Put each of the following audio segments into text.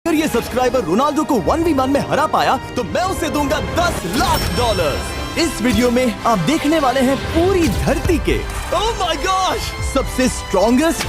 अगर ये subscriber Ronaldo को 1v1 में हरा पाया तो मैं उसे दूंगा $10 लाख। इस वीडियो में आप देखने वाले हैं पूरी धरती के ओह माय गॉश सबसे स्ट्रॉन्गेस्ट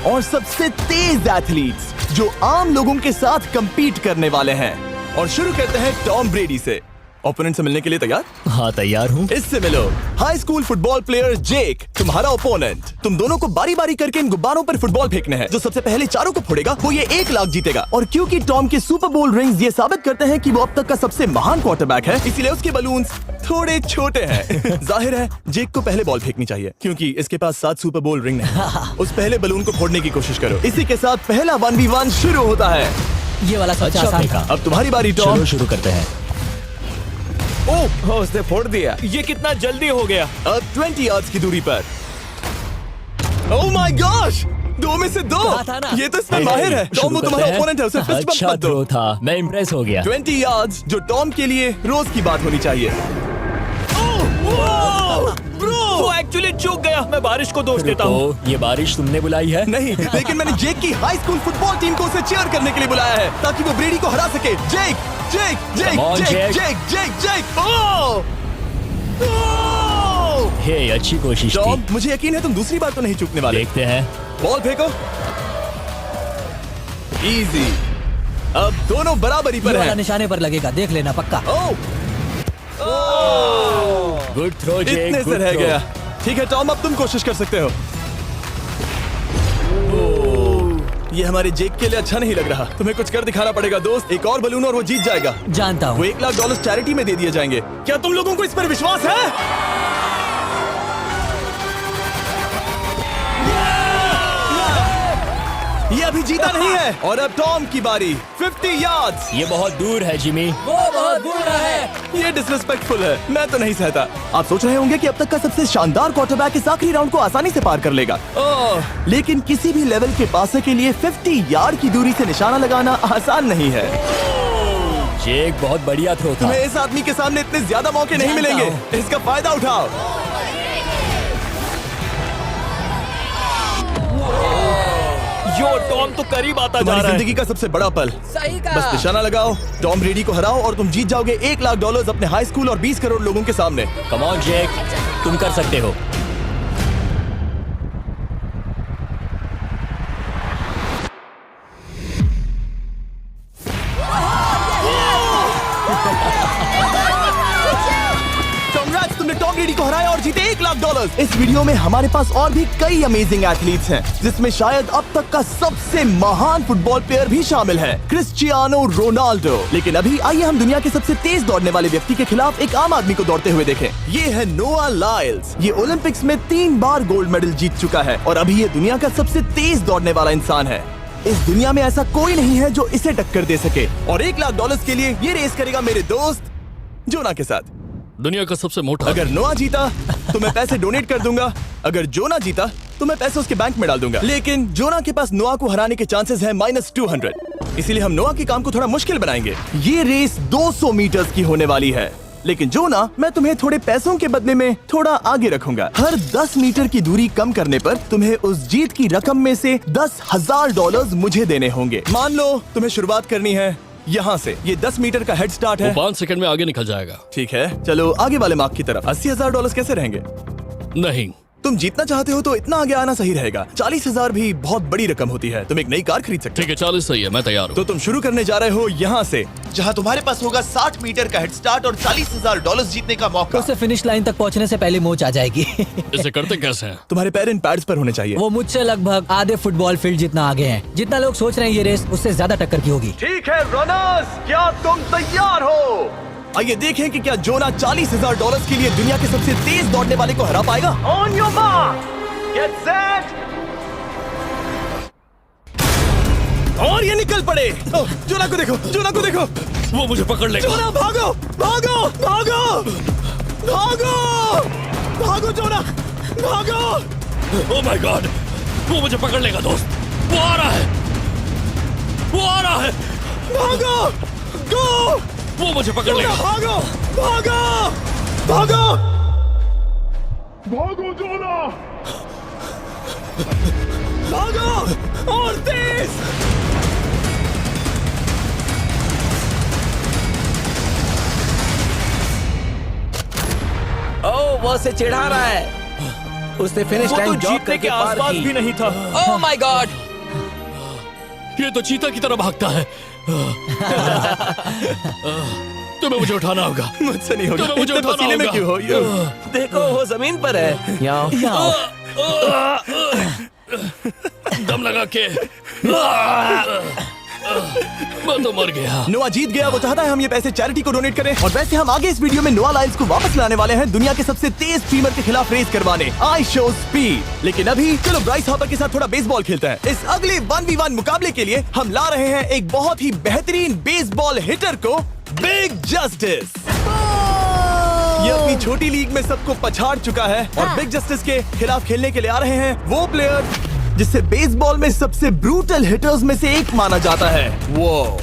और सबसे तेज एथलीट्स जो आम लोगों के साथ compete करने वाले हैं। और शुरू करते हैं टॉम ब्रेडी से। ओपोनेंट से मिलने के लिए तैयार? हाँ तैयार हूँ। इससे मिलो। हाई स्कूल फुटबॉल प्लेयर जेक तुम्हारा ओपोनेंट। तुम दोनों को बारी बारी करके इन गुब्बारों पर फुटबॉल फेंकने हैं। जो सबसे पहले चारों को फोड़ेगा वो ये 1 लाख जीतेगा। और क्योंकि टॉम के सुपर बोल रिंग्स ये साबित करते हैं कि वो अब तक का सबसे महान क्वार्टरबैक है, इसीलिए उसके बलून्स थोड़े छोटे हैं। जाहिर है जेक को पहले बॉल फेंकनी चाहिए क्योंकि इसके पास 7 सुपर बोल रिंग है। उस पहले बलून को फोड़ने की कोशिश करो। इसी के साथ पहला 1v1 शुरू होता है। ये वाला सबसे आसान था। अब तुम्हारी बारी टॉम। चलो शुरू करते हैं। ओह उसने फोड़ दिया। ये कितना जल्दी हो गया। अब 20 यार्ड्स की दूरी पर। ओह माय गॉश 2 में से 2। था ना? ये तो इसमें माहिर है। टॉम वो तुम्हारा ओपोनेंट है, उसे फिस्ट बम्प अच्छा मत दो। थ्रो था, मैं इम्प्रेस हो गया। 20 यार्ड्स जो टॉम के लिए रोज की बात होनी चाहिए। वो एक्चुअली चूक गया। मैं बारिश को दोष देता हूँ। तो ये बारिश तुमने बुलाई है? नहीं, लेकिन मैंने जेक की हाई स्कूल फुटबॉल टीम को उसे चीयर करने के लिए बुलाया है ताकि वो ब्रेडी को हरा सके। जेक जेक जेक Come on, जेक Jake. जेक जेक जेक ओह हे अच्छी कोशिश टॉम थी। मुझे यकीन है तुम दूसरी बार तो नहीं चूकने वाले। देखते हैं। बॉल फेंको। इजी। अब दोनों बराबरी पर ये वाला हैं। निशाने पर लगेगा, देख लेना पक्का। ओह गुड थ्रो जेक, इतने से good रह throw। गया। ठीक है टॉम अब तुम कोशिश कर सकते हो। ये हमारे जेक के लिए अच्छा नहीं लग रहा। तुम्हें कुछ कर दिखाना पड़ेगा दोस्त। एक और बलून और वो जीत जाएगा। जानता वो हूँ। $1 लाख चैरिटी में दे दिए जाएंगे। क्या तुम लोगों को इस पर विश्वास है? ये अभी जीता नहीं है। और अब टॉम की बारी। 50 यार्ड्स। ये बहुत दूर है जिमी। वो बहुत बुरा है। ये डिसरिस्पेक्टफुल है। मैं तो नहीं सहता। आप सोच रहे होंगे कि अब तक का सबसे शानदार क्वार्टरबैक इस आखिरी राउंड को आसानी से पार कर लेगा। ओह, लेकिन किसी भी लेवल के पासे के लिए 50 यार्ड की दूरी से निशाना लगाना आसान नहीं है। जेक बहुत बढ़िया थ्रो था। तुम्हें इस आदमी के सामने इतने ज्यादा मौके नहीं जानता मिलेंगे। इसका फायदा उठाओ। यो टॉम तो करीब आता जा तुम्हारी रहा है। जिंदगी का सबसे बड़ा पल। सही कहा। बस निशाना लगाओ, टॉम ब्रेडी को हराओ और तुम जीत जाओगे $1 लाख अपने हाई स्कूल और 20 करोड़ लोगों के सामने। कम ऑन जेक, तुम कर सकते हो। Congrats, तुमने टॉम ब्रेडी को हराया और जीते $1 लाख। इस वीडियो में हमारे पास और भी कई अमेजिंग एथलीट्स हैं, जिसमें शायद अब तक का सबसे महान फुटबॉल प्लेयर भी शामिल है, क्रिस्टियानो रोनाल्डो। लेकिन अभी आइए हम दुनिया के सबसे तेज दौड़ने वाले व्यक्ति के खिलाफ एक आम आदमी को दौड़ते हुए देखें। ये है नोआ लाइल्स। ये ओलंपिक्स में 3 बार गोल्ड मेडल जीत चुका है और अभी ये दुनिया का सबसे तेज दौड़ने वाला इंसान है। इस दुनिया में ऐसा कोई नहीं है जो इसे टक्कर दे सके। और $1 लाख के लिए ये रेस करेगा मेरे दोस्त जोना के साथ। दुनिया का सबसे मोटा। अगर नोआ जीता तो मैं पैसे डोनेट कर दूंगा। अगर जोना जीता तो मैं पैसे उसके बैंक में डाल दूंगा। लेकिन जोना के पास नोआ को हराने के चांसेस हैं -200। इसीलिए हम नोआ के काम को थोड़ा मुश्किल बनाएंगे। ये रेस 200 मीटर्स की होने वाली है। लेकिन जोना, मैं तुम्हें थोड़े पैसों के बदले में थोड़ा आगे रखूंगा। हर 10 मीटर की दूरी कम करने पर तुम्हें उस जीत की रकम में से $10,000 मुझे देने होंगे। मान लो तुम्हें शुरुआत करनी है यहाँ से। ये 10 मीटर का हेड स्टार्ट है। 5 सेकंड में आगे निकल जाएगा। ठीक है, चलो आगे वाले मार्क की तरफ। $80,000 कैसे रहेंगे? नहीं, तुम जीतना चाहते हो तो इतना आगे आना सही रहेगा। 40,000 भी बहुत बड़ी रकम होती है। तुम एक नई कार खरीद सकते हो। ठीक है 40 सही है, मैं तैयार तो हूँ। तुम शुरू करने जा रहे हो यहाँ से, जहाँ तुम्हारे पास होगा 60 मीटर का हेड स्टार्ट और $40,000 जीतने का मौका। उसे फिनिश लाइन तक पहुँचने से पहले मोच आ जाएगी। इसे करते कैसे हैं? तुम्हारे पैर इन पैड्स पर होने चाहिए। वो मुझसे लगभग आधे फुटबॉल फील्ड जितना आगे हैं। जितना लोग सोच रहे हैं ये रेस उससे ज्यादा टक्कर की होगी। ठीक है रनर्स, क्या तुम तैयार हो? आइए देखें कि क्या जोना $40,000 के लिए दुनिया के सबसे तेज दौड़ने वाले को हरा पाएगा। On your mark, get set, और ये निकल पड़े। ओह, जोना को देखो, जोना को देखो। वो मुझे पकड़ लेगा। जोना भागो, भागो, भागो, भागो, भागो जोना, भागो। ओह माय गॉड, वो मुझे पकड़ लेगा दोस्त। वो आ रहा है, वो आ रहा है। भागो, गो, वो मुझे पकड़ लेगा। भागो, भागो, भागो, भागो जोना! भागो और तेज। वो उसे चिढ़ा रहा है। उसने फिनिश वो तो लाइन जॉग जीतने करके के पार आसपास की। भी नहीं था। Oh my God! ये तो चीता की तरह भागता है। तुम्हें मुझे उठाना होगा। मुझसे नहीं होगा। तुम्हें मुझे इतने उठाना पसीने में होगा। क्यों हो? देखो वो जमीन पर है। यहाँ दम लगा के मैं तो मर गया। नोआ जीत गया। वो चाहता है हम ये पैसे चैरिटी को डोनेट करें। और वैसे हम आगे इस वीडियो में नोआ लाइल्स को वापस लाने वाले हैं दुनिया के सबसे तेज स्ट्रीमर के खिलाफ रेस करवाने, आई शो स्पीड। लेकिन अभी चलो ब्राइस हार्पर के साथ थोड़ा बेसबॉल खेलते हैं। इस अगले 1v1 मुकाबले के लिए हम ला रहे हैं एक बहुत ही बेहतरीन बेसबॉल हिटर को, बिग जस्टिस। ये अपनी छोटी लीग में सबको पछाड़ चुका है और बिग जस्टिस के खिलाफ खेलने के लिए आ रहे हैं वो प्लेयर जिसे बेसबॉल में सबसे ब्रूटल हिटर्स में से एक माना जाता है। वो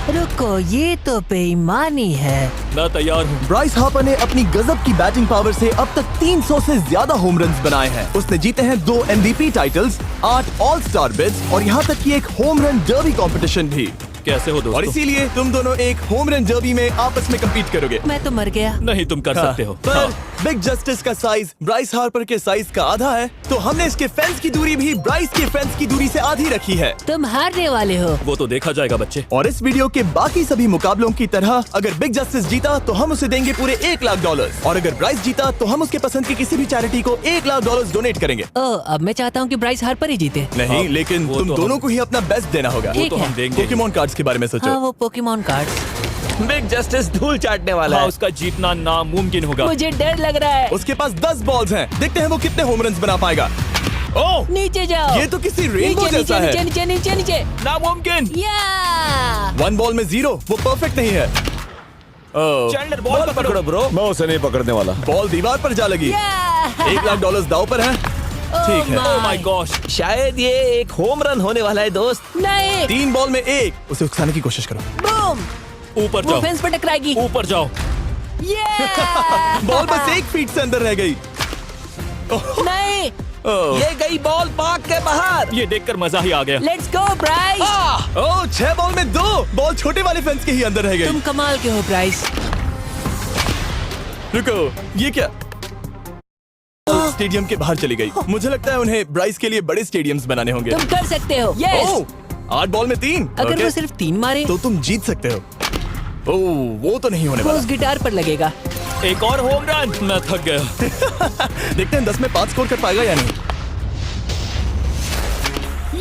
रुको, ये तो बेईमानी है। मैं तैयार हूँ। ब्राइस हार्पर ने अपनी गजब की बैटिंग पावर से अब तक 300 से ज्यादा होम रन्स बनाए हैं। उसने जीते हैं 2 MVP titles, 8 all star bids और यहाँ तक कि एक होम रन डर्बी कंपटीशन भी। कैसे हो और दोस्तों? इसीलिए तुम दोनों एक होम रन डर्बी में आपस में कम्पीट करोगे। मैं तो मर गया। नहीं, तुम कर सकते हो। पर बिग जस्टिस का साइज ब्राइस हार्पर के साइज का आधा है, तो हमने इसके फेंस की दूरी भी ब्राइस के फेंस की दूरी से आधी रखी है। तुम हारने वाले हो। वो तो देखा जाएगा बच्चे। और इस वीडियो के बाकी सभी मुकाबलों की तरह अगर बिग जस्टिस जीता तो हम उसे देंगे पूरे $1 लाख और अगर ब्राइस जीता तो हम उसके पसंद की किसी भी चैरिटी को $1 लाख डोनेट करेंगे। ओह, अब मैं चाहता हूँ कि ब्राइस हार्पर ही जीते। नहीं, हाँ, लेकिन वो तुम तो दोनों को ही अपना बेस्ट देना होगा। ठीक तो है। हम देंगे। पोकेमॉन कार्ड्स के बारे में सोचो। हाँ, वो पोकेमॉन कार्ड। बिग जस्टिस धूल चाटने वाला हाँ, है। उसका जीतना नामुमकिन होगा। मुझे डर लग रहा है। उसके पास 10 बॉल्स हैं। देखते हैं वो कितने होम रन्स बना पाएगा। ओह, नीचे जाओ। ये तो किसी रेनबो नीचे जैसा नीचे है। नीचे नीचे नीचे। नामुमकिन। या 1 बॉल में 0, वो परफेक्ट नहीं है। चैंडलर बॉल पकड़ो ब्रो। मैं उसे नहीं पकड़ने वाला। बॉल दीवार पर जा लगी। $1 लाख दाव पर है। ठीक है। ओह माय गॉश। शायद ये एक होम रन होने वाला है दोस्त। नहीं। 3 बॉल में 1, उसे उकसाने की कोशिश करो। बूम। ऊपर वो जाओ। फेंस पर टकराएगी। ऊपर जाओ। बॉल बस 1 फीट से अंदर रह गई। नहीं। ये गई बॉल पार्क के बाहर। ये देखकर मजा ही आ गया। Let's go Bryce. Oh, 6 ball में 2, बॉल छोटे वाले फेंस के ही अंदर रह गई। तुम कमाल के हो ब्राइस। रुको, ये क्या? स्टेडियम के बाहर चली गई। मुझे लगता है उन्हें ब्राइस के लिए बड़े स्टेडियम्स बनाने होंगे। तुम कर सकते हो। यस। ओह, 8 बॉल में 3। अगर ओके, वो सिर्फ 3 मारे तो तुम जीत सकते हो। ओह, वो तो नहीं होने वो वाला। उस गिटार पर लगेगा। एक और होम रन। मैं थक गया। देखते हैं 10 में 5 स्कोर कर पाएगा या नहीं।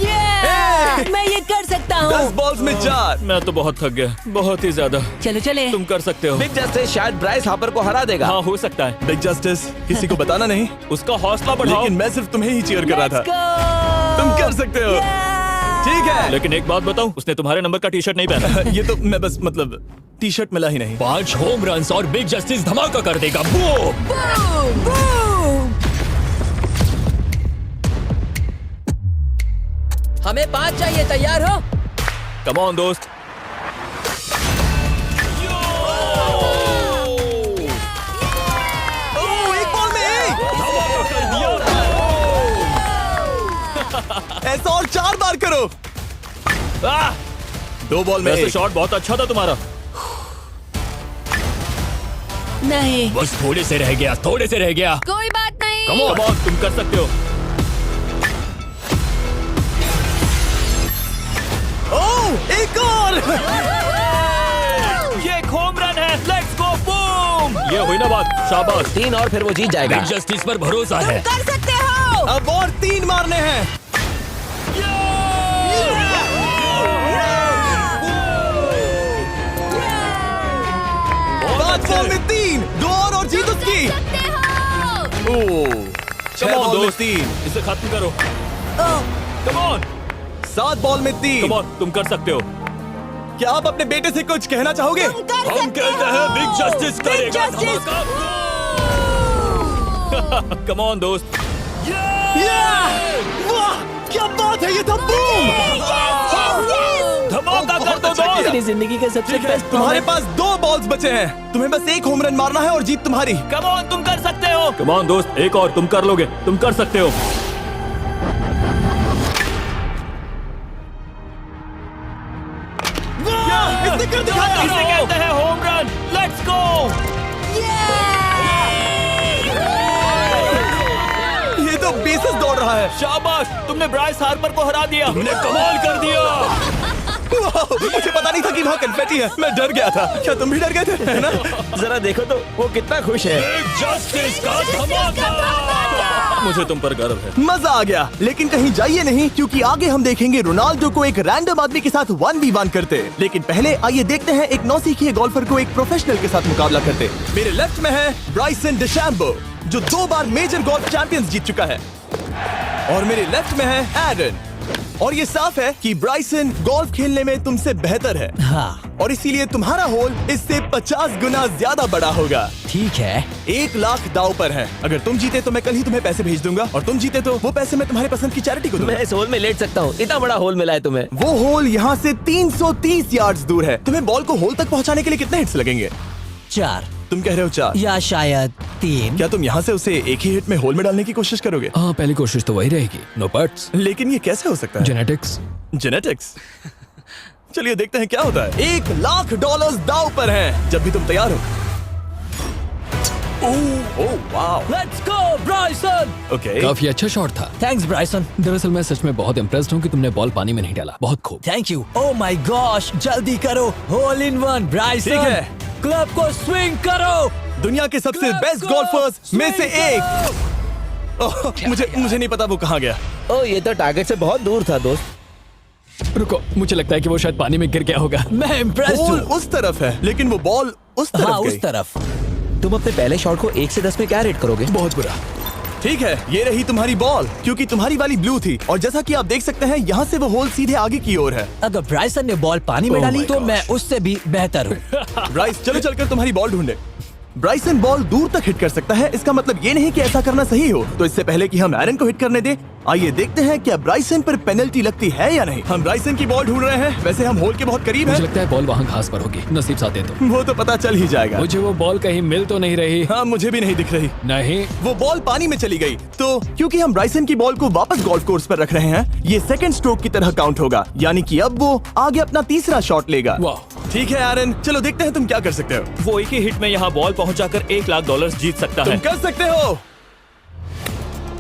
Yeah! मैं ये कर सकता 10 हूँ। बॉल्स में 4। मैं तो बहुत थक गया, बहुत ही ज्यादा। चलो चले। तुम कर सकते हो। बिग जस्टिस शायद ब्राइस हार्पर को हरा देगा। हाँ, हो सकता है। बिग जस्टिस किसी को बताना नहीं, उसका हौसला बढ़ाओ। लेकिन मैं सिर्फ तुम्हें ही चीयर कर रहा Let's था। go! तुम कर सकते हो। ठीक है। लेकिन एक बात बताऊं, उसने तुम्हारे नंबर का टी शर्ट नहीं पहना। ये तो मैं बस मतलब टी शर्ट मिला ही नहीं। 5 होम रन और बिग जस्टिस धमाका कर देगा। बूम। Boom! Boom! हमें 5 चाहिए। तैयार हो? कम ऑन दोस्त। ओह, 1 बॉल में 1। धमाका कर दिया। ऐसा और 4 बार करो। आह! 2 बॉल में वैसे 1। शॉट बहुत अच्छा था तुम्हारा। नहीं। बस थोड़े से रह गया, थोड़े से रह गया। कोई बात नहीं। कम ऑन, तुम कर सकते हो। ओह, एक और। ये एक होम रन है। Let's go. बूम। ये हुई ना बात। शाबाश। 3 और फिर वो जीत जाएगा। बिग जस्टिस पर भरोसा है। कर सकते हो। अब और 3 मारने हैं। 5 बॉल में 3, 2 और जीत उसकी। ओह, 6 Come on, बॉल में दोस्त। 3, इसे खत्म करो। कम ऑन, 7 बॉल में 3। कम ऑन, तुम कर सकते हो। क्या आप अपने बेटे से कुछ कहना चाहोगे? हम कहते हैं बिग जस्टिस करेगा धमाका। कम ऑन दोस्त। वाह, क्या बात है, ये तो बूम। धमाका कर दो अच्छा दोस्त। किया। मेरी जिंदगी का सबसे ठीक है, बेस्ट तुम्हारे पास 2 बॉल्स बचे हैं। तुम्हें बस 1 होम रन मारना है और जीत तुम्हारी। कम ऑन, तुम कर सकते हो। कम ऑन दोस्त, एक और, तुम कर लोगे, तुम कर सकते हो। इसने कर दिखाया। इसे कहते हैं home run. Let's go. Basis दौड़ रहा है। शाबाश, तुमने ब्राइस हार्पर को हरा दिया। तुमने कमाल कर दिया। वाह, मुझे पता नहीं था कि वहाँ कन्फेटी है। मैं डर गया था। क्या तुम भी डर गए थे? है ना? जरा देखो तो वो कितना खुश है। जस्टिस का धमाका। मुझे तुम पर गर्व है। मजा आ गया। लेकिन कहीं जाइए नहीं, क्योंकि आगे हम देखेंगे रोनाल्डो को एक रैंडम आदमी के साथ 1v1 करते। लेकिन पहले आइए देखते हैं एक नौसिखिए गोल्फर को एक प्रोफेशनल के साथ मुकाबला करते। मेरे लेफ्ट में है ब्राइसन डिशैम्बो, जो 2 बार मेजर गोल्फ चैंपियंस जीत चुका है, और मेरे लेफ्ट में है एरन। और ये साफ है कि ब्राइसन गोल्फ खेलने में तुमसे बेहतर है, हाँ और इसीलिए तुम्हारा होल इससे 50 गुना ज्यादा बड़ा होगा। ठीक है। 1 लाख दाव पर है। अगर तुम जीते तो मैं कल ही तुम्हें पैसे भेज दूंगा, और तुम जीते तो वो पैसे मैं तुम्हारे पसंद की चैरिटी को दूंगा। मैं इस होल में लेट सकता हूँ, इतना बड़ा होल मिला है तुम्हें। वो होल यहाँ से 330 यार्ड्स दूर है। तुम्हें बॉल को होल तक पहुँचाने के लिए कितने हिट्स लगेंगे? 4 तुम कह रहे हो 4? या शायद 3। क्या तुम यहाँ से उसे एक ही हिट में होल में डालने की कोशिश करोगे? हाँ, पहली कोशिश तो वही रहेगी। No buts. लेकिन ये कैसे हो सकता है? जेनेटिक्स। जेनेटिक्स। चलिए देखते हैं क्या होता है। $1 लाख दाव पर हैं, जब भी तुम तैयार हो। Oh wow. Let's go Bryson. Okay. काफी अच्छा शॉट था। Thanks Bryson. दरअसल मैं सच में बहुत इम्प्रेस्ड हूँ कि तुमने बॉल पानी में नहीं डाला। बहुत खूब। Thank you. Oh my gosh, जल्दी करो। Hole in one Bryson. ठीक है। क्लब को स्विंग करो। दुनिया के सबसे Let's बेस्ट go! गोल्फर्स में से Swing एक। ओह, मुझे नहीं पता वो कहाँ गया। ओ, ये तो टारगेट से बहुत दूर था दोस्त। रुको, मुझे लगता है कि वो शायद पानी में गिर गया होगा। मैं इम्प्रेस्ड बॉल हूँ। उस तरफ है, लेकिन वो बॉल उस तरफ हाँ, गई। उस तरफ। तुम अपने पहले शॉट को 1 से 10 में क्या रेट करोगे? बहुत बुरा। ठीक है, ये रही तुम्हारी बॉल, क्योंकि तुम्हारी वाली ब्लू थी, और जैसा कि आप देख सकते हैं यहाँ से वो होल सीधे आगे की ओर है। अगर ब्राइसन ने बॉल पानी में Oh डाली my तो gosh. मैं उससे भी बेहतर हूँ। ब्राइस, चलो चलकर तुम्हारी बॉल ढूंढे। ब्राइसन बॉल दूर तक हिट कर सकता है, इसका मतलब ये नहीं कि ऐसा करना सही हो। तो इससे पहले कि हम एरन को हिट करने दें, आइए देखते हैं क्या ब्राइसन पर पेनल्टी लगती है या नहीं। हम ब्राइसन की बॉल ढूंढ रहे हैं। वैसे हम होल के बहुत करीब मुझे हैं। लगता है बॉल वहाँ घास पर होगी। नसीब साथ दे तो। वो तो पता चल ही जाएगा। मुझे वो बॉल कहीं मिल तो नहीं रही। हाँ, मुझे भी नहीं दिख रही। नहीं। वो बॉल पानी में चली गई। तो क्योंकि हम ब्राइसन की बॉल को वापस गोल्फ कोर्स पर रख रहे हैं, ये सेकंड स्ट्रोक की तरह काउंट होगा, यानी कि अब वो आगे अपना तीसरा शॉट लेगा। वाह। ठीक है एरन, चलो देखते हैं तुम क्या कर सकते हो। वो एक ही हिट में यहाँ बॉल पहुँचाकर $1 लाख जीत सकता तुम है। कर सकते हो।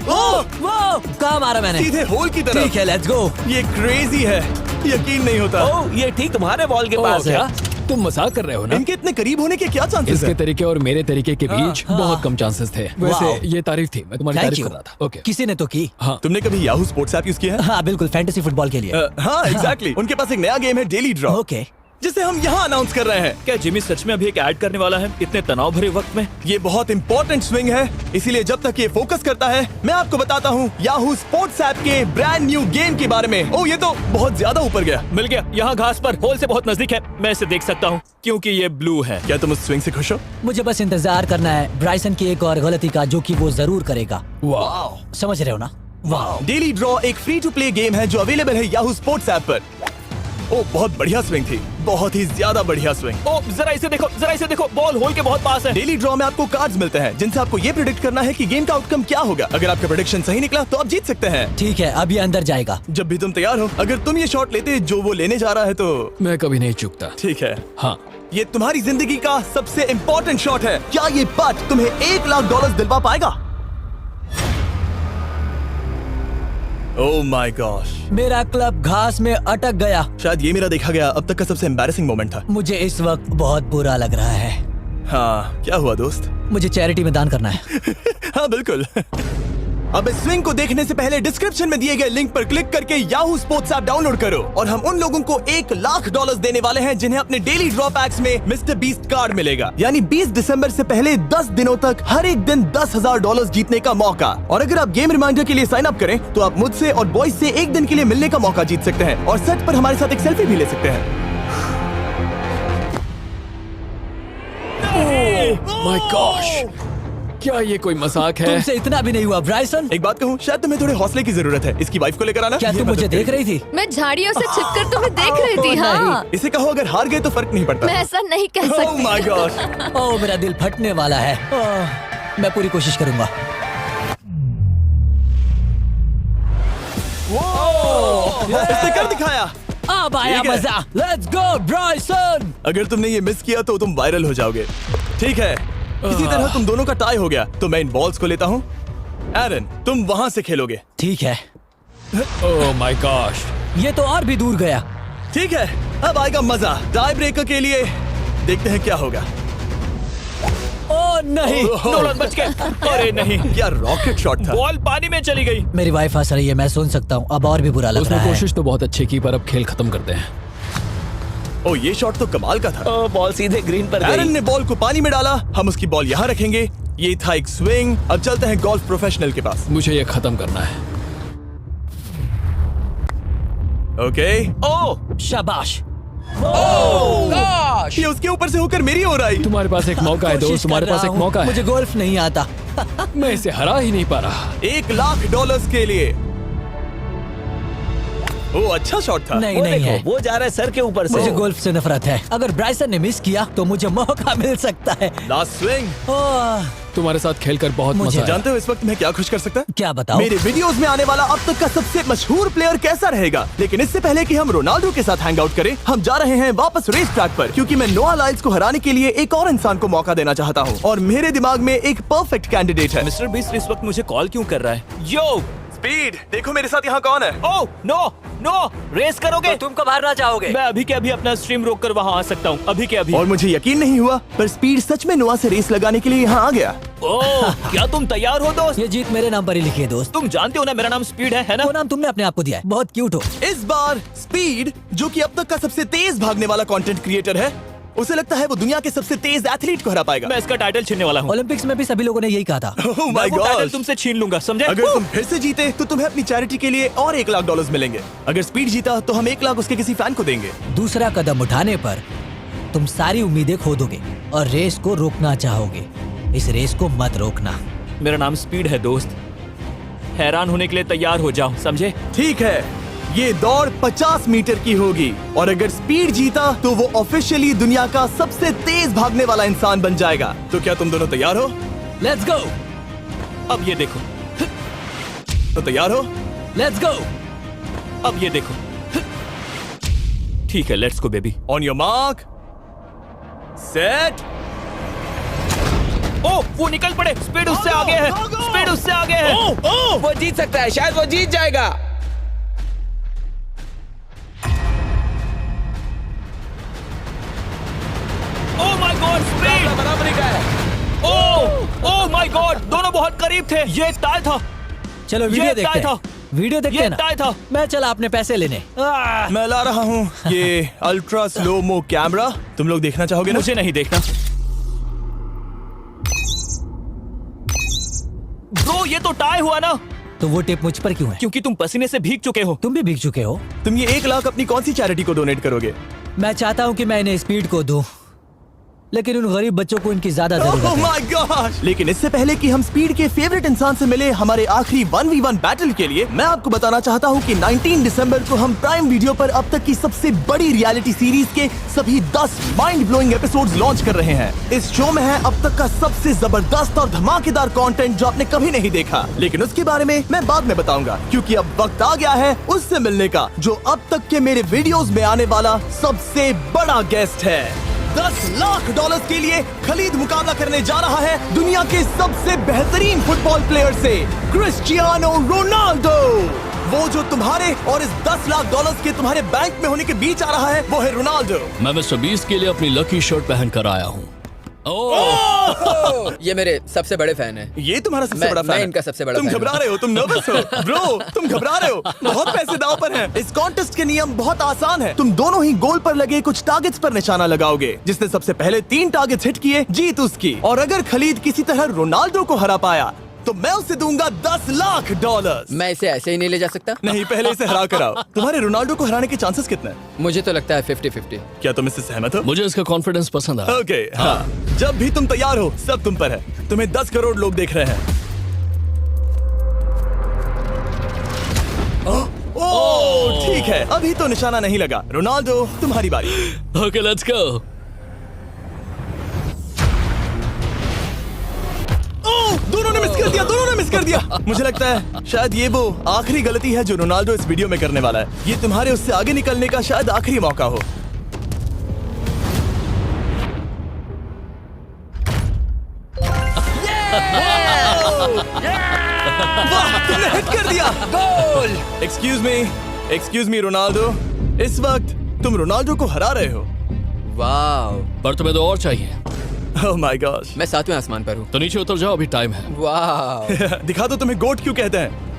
ओह, वो कहाँ मारा मैंने? सीधे होल की तरफ। ठीक है, लेट्स गो। ये क्रेजी है, यकीन नहीं होता। ओ, ये ठीक तुम्हारे बॉल के पास है। क्या तुम मजाक कर रहे हो ना? इनके इतने करीब होने के क्या चांसेस इसके हैं? तरीके और मेरे तरीके के बीच हाँ। बहुत कम चांसेस थे। वाह। वैसे ये तारीफ थी, मैं तुम्हारी थैंक तारीफ यू। कर रहा था। ओके। किसी ने तो की। हाँ। तुमने कभी याहू स्पोर्ट्स ऐप यूज किया है? हाँ बिल्कुल, फैंटेसी फुटबॉल के लिए। हाँ, एग्जैक्टली। उनके पास एक नया गेम है, डेली ड्रॉ, ओके। जिसे हम यहाँ अनाउंस कर रहे हैं। क्या जिमी सच में अभी एक ऐड करने वाला है इतने तनाव भरे वक्त में? ये बहुत इंपॉर्टेंट स्विंग है, इसीलिए जब तक ये फोकस करता है, मैं आपको बताता हूँ याहू स्पोर्ट्स ऐप के ब्रांड न्यू गेम के बारे में। ओह, ये तो बहुत ज्यादा ऊपर गया। मिल गया, यहाँ घास पर होल से बहुत नजदीक है। मैं इसे देख सकता हूँ क्योंकि ये ब्लू है। क्या तुम उस स्विंग से खुश हो? मुझे बस इंतजार करना है ब्राइसन की एक और गलती का, जो कि वो जरूर करेगा। वाह। समझ रहे हो ना? वाह। डेली ड्रॉ एक फ्री टू प्ले गेम है जो अवेलेबल है याहू स्पोर्ट्स ऐप पर। ओह, बहुत बढ़िया स्विंग थी, बहुत ही ज्यादा बढ़िया स्विंग। ओ, जरा इसे देखो, बॉल होल के बहुत पास है। डेली ड्रॉ में आपको कार्ड्स मिलते हैं, जिनसे आपको ये प्रेडिक्ट करना है कि गेम का आउटकम क्या होगा। अगर आपका प्रेडिक्शन सही निकला तो आप जीत सकते हैं। ठीक है, अभी अंदर जाएगा। जब भी तुम तैयार हो, अगर तुम ये शॉट लेते जो वो लेने जा रहा है तो मैं कभी नहीं चूकता। ठीक है। हाँ। ये तुम्हारी जिंदगी का सबसे इम्पोर्टेंट शॉट है। क्या ये पट तुम्हें $1 लाख दिलवा पाएगा? ओह माय गॉश, मेरा क्लब घास में अटक गया। शायद ये मेरा देखा गया अब तक का सबसे एम्बैरेसिंग मोमेंट था। मुझे इस वक्त बहुत बुरा लग रहा है। हाँ, क्या हुआ दोस्त? मुझे चैरिटी में दान करना है। हाँ बिल्कुल। अब इस स्विंग को देखने से पहले डिस्क्रिप्शन में दिए गए लिंक पर क्लिक करके याहू स्पोर्ट्स ऐप डाउनलोड करो, और हम उन लोगों को $1 लाख देने वाले हैं जिन्हें अपने डेली ड्रॉ पैक्स में मिस्टर बीस्ट कार्ड मिलेगा। यानी 20 दिसंबर से पहले 10 दिनों तक हर एक दिन $10,000 जीतने का मौका। और अगर आप गेम रिमाइंडर के लिए साइन अप करें तो आप मुझसे और बॉयज से एक दिन के लिए मिलने का मौका जीत सकते हैं, और सेट पर हमारे साथ एक सेल्फी भी ले सकते हैं। माय गॉश, क्या ये कोई मजाक है? तुमसे इतना भी नहीं हुआ ब्राइसन। एक बात कहूँ, शायद तुम्हें थोड़े हौसले की जरूरत है। इसकी वाइफ को लेकर आना। क्या ये तुम मदद मुझे देख करेगी। रही थी? मैं झाड़ियों से छिपकर तुम्हें देख रही थी। हाँ, इसे कहो अगर हार गए तो फर्क नहीं पड़ता। मैं ऐसा नहीं कह Oh सकती। my gosh! ओह, मेरा दिल फटने वाला है। मैं पूरी कोशिश करूंगा। इसने कर दिखाया। अब आया ठीक है। मजा। Let's go Bryson. अगर तुमने ये मिस किया तो तुम वायरल हो जाओगे। ठीक है, इसी तरह तुम दोनों का टाई हो गया, तो मैं इन बॉल्स को लेता हूँ एरन, तुम वहां से खेलोगे। ठीक है, ओह माय गॉश। ये तो और भी दूर गया। ठीक है, अब आएगा मजा। टाई ब्रेकर के लिए देखते हैं क्या होगा। ओ नहीं, नोलन बच गए। अरे नहीं, क्या रॉकेट शॉट था। बॉल पानी में चली गई। मेरी वाइफ हंस रही है, मैं सुन सकता हूँ। अब और भी बुरा लग उसने रहा है। कोशिश तो बहुत अच्छी की, पर अब खेल खत्म करते हैं। ओ, ये शॉट तो कमाल का था। ओ, बॉल सीधे ग्रीन पर एरन गई। ने बॉल को पानी में डाला, हम उसकी बॉल यहाँ रखेंगे। ये था एक स्विंग। अब चलते हैं गोल्फ प्रोफेशनल के पास। मुझे ये खत्म करना है। ओके। ओ शाबाश। ये उसके ऊपर से होकर मेरी ओर आई। तुम्हारे पास एक मौका है कोशिश दोस्त, तुम्हारे कर पास रहा एक हूँ। मौका है। मुझे गोल्फ नहीं आता। मैं इसे हरा ही नहीं पा रहा। $1,00,000 के लिए। ओ, अच्छा शॉट था। नहीं वो नहीं देखो, है। वो जा रहा है सर के ऊपर से। मुझे गोल्फ से नफरत है। अगर ब्राइसन ने मिस किया तो मुझे मौका मिल सकता है। Last swing. ओह, तुम्हारे साथ खेलकर बहुत मुझे मजा आया। जानते हो इस वक्त मैं क्या खुश कर सकता? क्या बताओ? मेरे वीडियोस में आने वाला अब तक का सबसे मशहूर प्लेयर कैसा रहेगा। लेकिन इससे पहले कि हम रोनाल्डो के साथ हैंग आउट करें, हम जा रहे हैं वापस रेस ट्रैक पर, क्योंकि मैं नोआ लाइल्स को हराने के लिए एक और इंसान को मौका देना चाहता हूँ। और मेरे दिमाग में एक परफेक्ट कैंडिडेट है। मिस्टर बीस्ट इस वक्त मुझे कॉल क्यों कर रहा है? यो, स्पीड, देखो मेरे साथ यहाँ कौन है। ओ नो नो, रेस करोगे? तुम कब हारना चाहोगे? मैं अभी के अभी अपना स्ट्रीम रोक कर वहाँ आ सकता हूँ। अभी के अभी। और मुझे यकीन नहीं हुआ, पर स्पीड सच में नोआ से रेस लगाने के लिए यहाँ आ गया। ओह, क्या तुम तैयार हो दोस्त? ये जीत मेरे नाम पर ही लिखी है दोस्त। तुम जानते हो ना मेरा नाम स्पीड है ना? वो नाम तुमने अपने आप को दिया है। बहुत क्यूट हो। इस बार स्पीड, जो कि अब तक का सबसे तेज भागने वाला कंटेंट क्रिएटर है, उसे लगता है वो दुनिया के सबसे तेज एथलीट को हरा पाएगा। मैं इसका टाइटल छीनने वाला हूँ। ओलंपिक्स में भी सभी लोगों ने यही कहा था। Oh my मैं वो टाइटल gosh! तुमसे छीन लूंगा, समझे? अगर तुम फिर से जीते तो तुम्हें अपनी चैरिटी के लिए और $1,00,000 मिलेंगे। अगर स्पीड जीता तो हम 1 लाख उसके किसी फैन को देंगे। दूसरा कदम उठाने पर तुम सारी उम्मीदें खो दोगे और रेस को रोकना चाहोगे। इस रेस को मत रोकना। मेरा नाम स्पीड है दोस्त। हैरान होने के लिए तैयार हो जाओ, समझे? ठीक है, ये दौड़ 50 मीटर की होगी और अगर स्पीड जीता तो वो ऑफिशियली दुनिया का सबसे तेज भागने वाला इंसान बन जाएगा। तो क्या तुम दोनों तैयार हो? लेट्स गो, अब ये देखो, तो तैयार हो? Let's go. अब ये देखो। ठीक है, let's go baby. On your mark, set. ओ, वो निकल पड़े। स्पीड उससे आगे है। स्पीड उससे आगे है। वो जीत सकता है, शायद वो जीत जाएगा। ओह माय गॉड, स्पीड बराबरी का है। ओह माय गॉड, दोनों बहुत करीब थे। ये टाई था। चलो वीडियो ये देखते टाई हैं। था। वीडियो देखते ये हैं ना। टाई था। मैं चला अपने पैसे लेने। मैं ला रहा हूँ ये अल्ट्रा स्लो मो कैमरा। तुम लोग देखना चाहोगे ना? मुझे नहीं देखना। ब्रो, ये तो टाई हुआ ना? तो वो टिप मुझ पर क्यों है? क्योंकि तुम पसीने से भीग चुके हो। तुम भी भीग चुके हो। तुम ये 1 लाख अपनी कौन सी चैरिटी को डोनेट करोगे? मैं चाहता हूँ कि मैं इन्हें स्पीड को दूं, लेकिन उन गरीब बच्चों को इनकी ज्यादा जरूरत Oh है। my gosh! लेकिन इससे पहले कि हम स्पीड के फेवरेट इंसान से मिले हमारे आखिरी 1v1 बैटल के लिए, मैं आपको बताना चाहता हूँ कि 19 दिसंबर को हम प्राइम वीडियो पर अब तक की सबसे बड़ी रियलिटी सीरीज के सभी 10 माइंड ब्लोइंग एपिसोड्स लॉन्च कर रहे हैं। इस शो में है अब तक का सबसे जबरदस्त और धमाकेदार कंटेंट जो आपने कभी नहीं देखा, लेकिन उसके बारे में मैं बाद में बताऊंगा, क्योंकि अब वक्त आ गया है उससे मिलने का जो अब तक के मेरे वीडियोस में आने वाला सबसे बड़ा गेस्ट है। $10,00,000 के लिए खलीद मुकाबला करने जा रहा है दुनिया के सबसे बेहतरीन फुटबॉल प्लेयर से, क्रिस्टियानो रोनाल्डो। वो जो तुम्हारे और इस $10,00,000 के तुम्हारे बैंक में होने के बीच आ रहा है, वो है रोनाल्डो। मैं मिस्टर बीस्ट के लिए अपनी लकी शर्ट पहन कर आया हूँ। ये मेरे सबसे बड़े फैन हैं। ये तुम्हारा सबसे मैं- बड़ा फैन मैं है। इनका सबसे बड़ा तुम फैन घबरा हूं। रहे हो, तुम नर्वस हो ब्रो, तुम घबरा रहे हो। बहुत पैसे दांव पर हैं। इस कॉन्टेस्ट के नियम बहुत आसान है। तुम दोनों ही गोल पर लगे कुछ टारगेट्स पर निशाना लगाओगे। जिसने सबसे पहले 3 टारगेट्स हिट किए जीत उसकी। और अगर खलीद किसी तरह रोनाल्डो को हरा पाया तो मैं उसे दूंगा $10,00,000। मैं इसे ऐसे ही नहीं ले जा सकता। नहीं, पहले इसे हरा कर आओ। तुम्हारे रोनाल्डो को हराने के चांसेस कितने हैं? मुझे तो लगता है 50-50। क्या तुम इससे सहमत हो? मुझे इसका कॉन्फिडेंस पसंद आया। ओके, हाँ। जब भी तुम तैयार हो सब तुम पर है। तुम्हें 10 करोड़ लोग देख रहे हैं। ओह, ठीक है, अभी तो निशाना नहीं लगा। रोनाल्डो, तुम्हारी बारी। Okay, let's go. ओह, दोनों ने मिस कर दिया, दोनों ने मिस कर दिया। मुझे लगता है शायद ये वो आखिरी गलती है जो रोनाल्डो इस वीडियो में करने वाला है। ये तुम्हारे उससे आगे निकलने का शायद आखिरी मौका हो। वाह, तुमने हिट कर दिया। गोल। एक्सक्यूज मी रोनाल्डो, इस वक्त तुम रोनाल्डो को हरा रहे हो। वाह, पर तुम्हें तो और चाहिए। ओह माय गॉश। मैं 7वें आसमान पर हूँ। तो नीचे उतर जाओ, अभी टाइम है। वाह। दिखा दो तुम्हें गोट क्यों कहते हैं।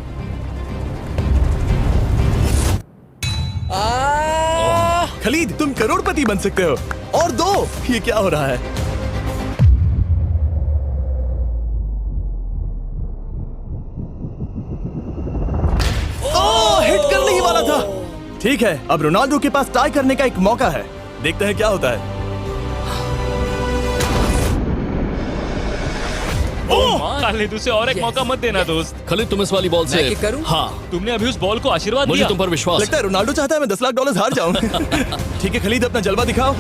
खलीद, तुम करोड़पति बन सकते हो। और दो, ये क्या हो रहा है? ओह, हिट करने ही वाला था। ठीक है, अब रोनाल्डो के पास टाई करने का एक मौका है। देखते हैं क्या होता है। खालिद, उसे और एक मौका मत देना दोस्त। खालिद, तुम इस वाली बॉल से मैं किक करूं? हाँ, तुमने अभी उस बॉल को आशीर्वाद मुझे दिया। तुम पर विश्वास लगता है रोनाल्डो चाहता है मैं $10 लाख हार जाऊं। ठीक है खलीद, अपना जलवा दिखाओ।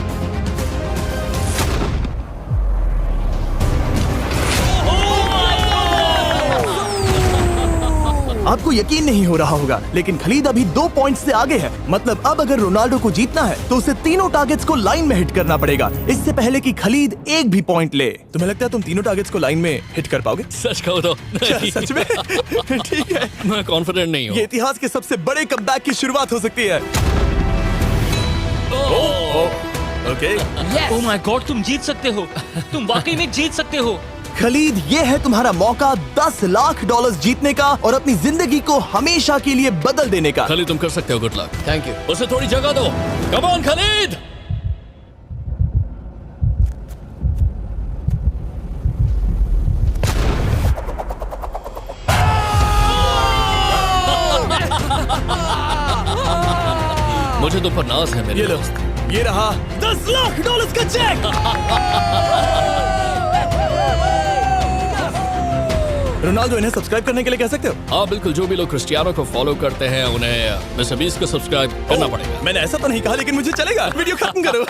आपको यकीन नहीं हो रहा होगा, लेकिन खलीद अभी 2 पॉइंट से आगे है। मतलब अब अगर रोनाल्डो को जीतना है तो उसे तीनों टारगेट्स को लाइन में हिट करना पड़ेगा, इससे पहले कि खलीद एक भी पॉइंट ले। तुम्हें लगता है तुम तीनों टारगेट्स को लाइन में हिट कर पाओगे? सच कहो तो नहीं। सच में? ठीक है, मैं कॉन्फिडेंट नहीं हूँ। ये इतिहास के सबसे बड़े कमबैक की शुरुआत हो सकती है। ओके, ओह माय गॉड, तुम जीत सकते हो। तुम वाकई में जीत सकते हो। खलीद, ये है तुम्हारा मौका $10 लाख जीतने का और अपनी जिंदगी को हमेशा के लिए बदल देने का। खालिद, तुम कर सकते हो। Good luck. Thank you. उसे थोड़ी जगह दो। Come on Khalid. मुझे तुम पर नाज है मेरे ये लो, दोस्त। ये रहा $10 लाख का चेक। रोनाल्डो, इन्हें सब्सक्राइब करने के लिए कह सकते हो? हाँ बिल्कुल, जो भी लोग क्रिस्टियानो को फॉलो करते हैं उन्हें मिस्टर बीस्ट को सब्सक्राइब करना पड़ेगा। मैंने ऐसा तो नहीं कहा, लेकिन मुझे चलेगा। वीडियो खत्म करो।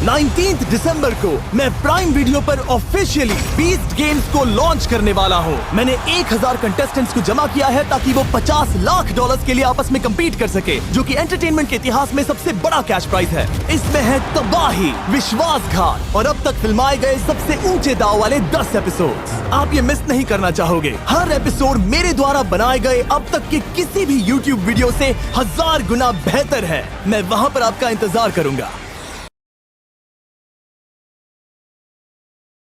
19 दिसंबर को मैं प्राइम वीडियो पर ऑफिशियली बीस्ट गेम्स को लॉन्च करने वाला हूँ। मैंने 1000 कंटेस्टेंट्स को जमा किया है ताकि वो $50 लाख के लिए आपस में कम्पीट कर सके, जो कि एंटरटेनमेंट के इतिहास में सबसे बड़ा कैश प्राइज है। इसमें है तबाही, विश्वासघात और अब तक फिल्माए गए सबसे ऊंचे दाव वाले 10 एपिसोड्स। आप ये मिस नहीं करना चाहोगे। हर एपिसोड मेरे द्वारा बनाए गए अब तक के किसी भी YouTube वीडियो से 1000 गुना बेहतर है। मैं वहाँ पर आपका इंतजार करूंगा।